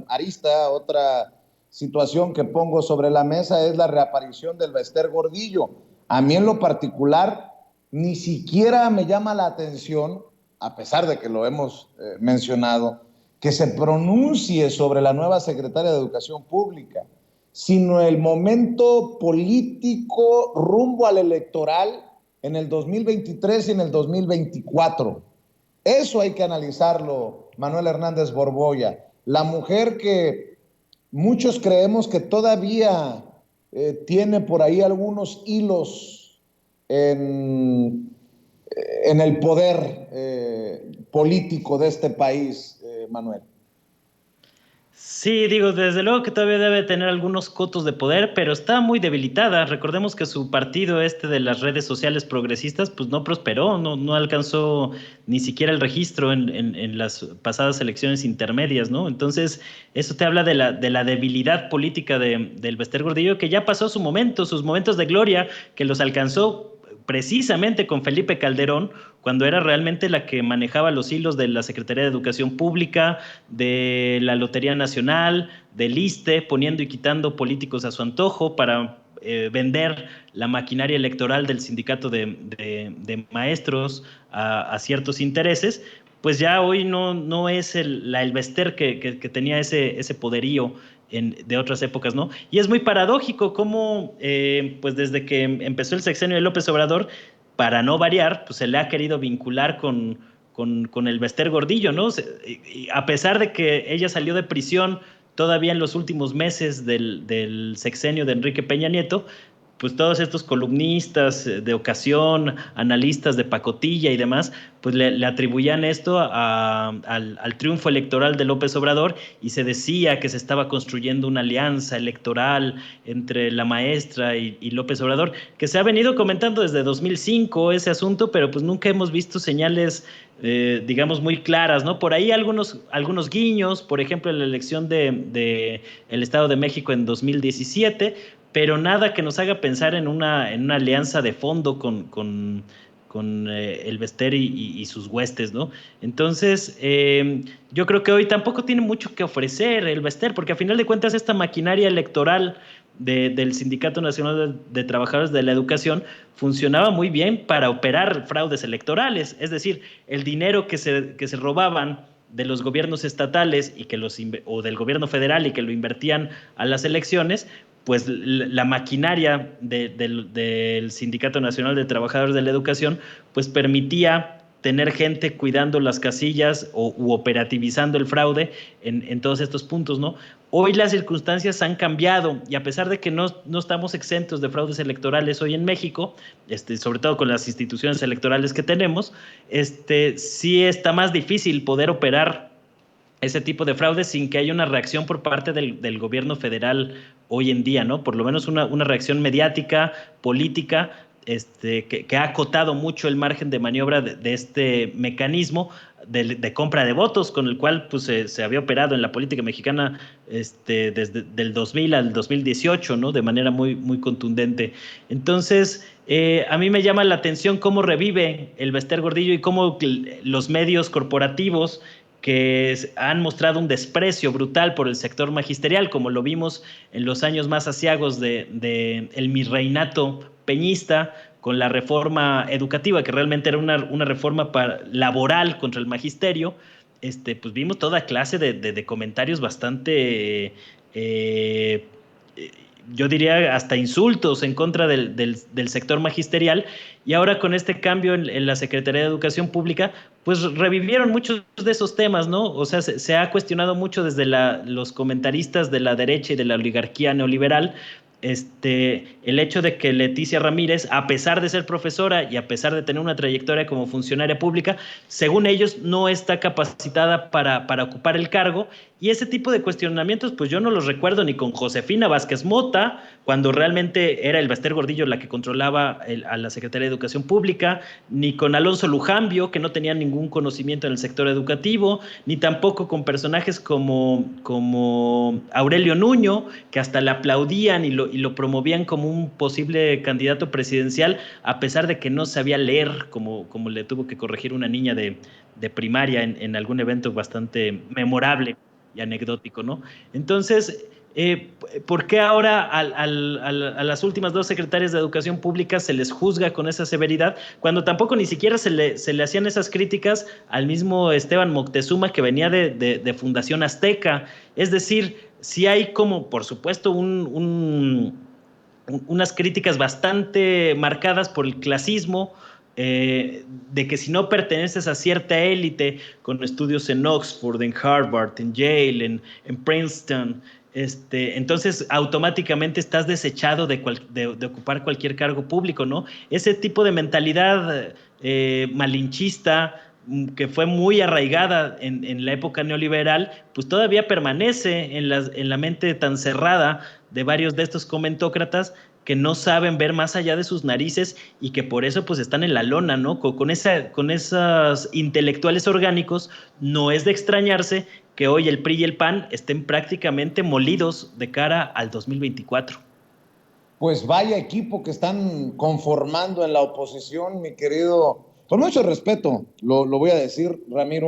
arista, otra situación que pongo sobre la mesa es la reaparición del Bester Gordillo. A mí en lo particular ni siquiera me llama la atención, a pesar de que lo hemos mencionado, que se pronuncie sobre la nueva secretaria de Educación Pública, sino el momento político rumbo al electoral en el 2023 y en el 2024. Eso hay que analizarlo, Manuel Hernández Borboya. La mujer que muchos creemos que todavía tiene por ahí algunos hilos en, en el poder político de este país, Manuel. Sí, digo, desde luego que todavía debe tener algunos cotos de poder, pero está muy debilitada. Recordemos que su partido de las redes sociales progresistas, pues no prosperó, no alcanzó ni siquiera el registro en las pasadas elecciones intermedias, ¿no? Entonces, eso te habla de la debilidad política del Bester Gordillo, que ya pasó su momento, sus momentos de gloria, que los alcanzó precisamente con Felipe Calderón, cuando era realmente la que manejaba los hilos de la Secretaría de Educación Pública, de la Lotería Nacional, del ISSSTE, poniendo y quitando políticos a su antojo para vender la maquinaria electoral del sindicato de maestros a ciertos intereses. Pues ya hoy no es el Bester que tenía ese poderío de otras épocas, ¿no? Y es muy paradójico cómo, pues desde que empezó el sexenio de López Obrador, para no variar, pues se le ha querido vincular con el Bester Gordillo, ¿no? A pesar de que ella salió de prisión todavía en los últimos meses del sexenio de Enrique Peña Nieto, pues todos estos columnistas de ocasión, analistas de pacotilla y demás, pues le atribuían esto al triunfo electoral de López Obrador y se decía que se estaba construyendo una alianza electoral entre la maestra y López Obrador, que se ha venido comentando desde 2005 ese asunto, pero pues nunca hemos visto señales digamos, muy claras, ¿no? Por ahí algunos guiños, por ejemplo, en la elección de el Estado de México en 2017, pero nada que nos haga pensar en una alianza de fondo con el Bester y sus huestes, ¿no? Entonces, yo creo que hoy tampoco tiene mucho que ofrecer el Bester, porque a final de cuentas esta maquinaria electoral del Sindicato Nacional de Trabajadores de la Educación funcionaba muy bien para operar fraudes electorales, es decir, el dinero que se robaban de los gobiernos estatales o del gobierno federal y que lo invertían a las elecciones, pues la maquinaria del Sindicato Nacional de Trabajadores de la Educación pues permitía tener gente cuidando las casillas u operativizando el fraude en todos estos puntos, ¿no? Hoy las circunstancias han cambiado y a pesar de que no estamos exentos de fraudes electorales hoy en México, sobre todo con las instituciones electorales que tenemos, sí está más difícil poder operar ese tipo de fraude sin que haya una reacción por parte del gobierno federal hoy en día, ¿no? Por lo menos una reacción mediática, política, que ha acotado mucho el margen de maniobra de este mecanismo de compra de votos con el cual pues, se había operado en la política mexicana desde el 2000 al 2018, ¿no? De manera muy contundente. Entonces, a mí me llama la atención cómo revive el Bester Gordillo y cómo los medios corporativos que han mostrado un desprecio brutal por el sector magisterial, como lo vimos en los años más aciagos el virreinato peñista, con la reforma educativa, que realmente era una reforma laboral contra el magisterio, pues vimos toda clase de comentarios bastante, yo diría, hasta insultos en contra del sector magisterial, y ahora con este cambio en la Secretaría de Educación Pública, pues revivieron muchos de esos temas, ¿no? O sea, se ha cuestionado mucho desde los comentaristas de la derecha y de la oligarquía neoliberal, el hecho de que Leticia Ramírez, a pesar de ser profesora y a pesar de tener una trayectoria como funcionaria pública, según ellos no está capacitada para ocupar el cargo, y ese tipo de cuestionamientos pues yo no los recuerdo ni con Josefina Vázquez Mota, cuando realmente era el Bester Gordillo la que controlaba a la Secretaría de Educación Pública, ni con Alonso Lujambio, que no tenía ningún conocimiento en el sector educativo, ni tampoco con personajes como Aurelio Nuño, que hasta le aplaudían y lo promovían como un posible candidato presidencial, a pesar de que no sabía leer, como le tuvo que corregir una niña de primaria en algún evento bastante memorable. y anecdótico, ¿no? Entonces, ¿por qué ahora a las últimas dos secretarias de Educación Pública se les juzga con esa severidad, cuando tampoco ni siquiera se le hacían esas críticas al mismo Esteban Moctezuma, que venía de Fundación Azteca? Es decir, sí hay como, por supuesto, unas críticas bastante marcadas por el clasismo, de que si no perteneces a cierta élite con estudios en Oxford, en Harvard, en Yale, en Princeton, entonces automáticamente estás desechado de ocupar cualquier cargo público, ¿no? Ese tipo de mentalidad malinchista, que fue muy arraigada en la época neoliberal, pues todavía permanece en la mente tan cerrada de varios de estos comentócratas, que no saben ver más allá de sus narices y que por eso pues están en la lona, ¿no? Con esos intelectuales orgánicos, no es de extrañarse que hoy el PRI y el PAN estén prácticamente molidos de cara al 2024. Pues vaya equipo que están conformando en la oposición, mi querido, con mucho respeto, lo voy a decir, Ramiro.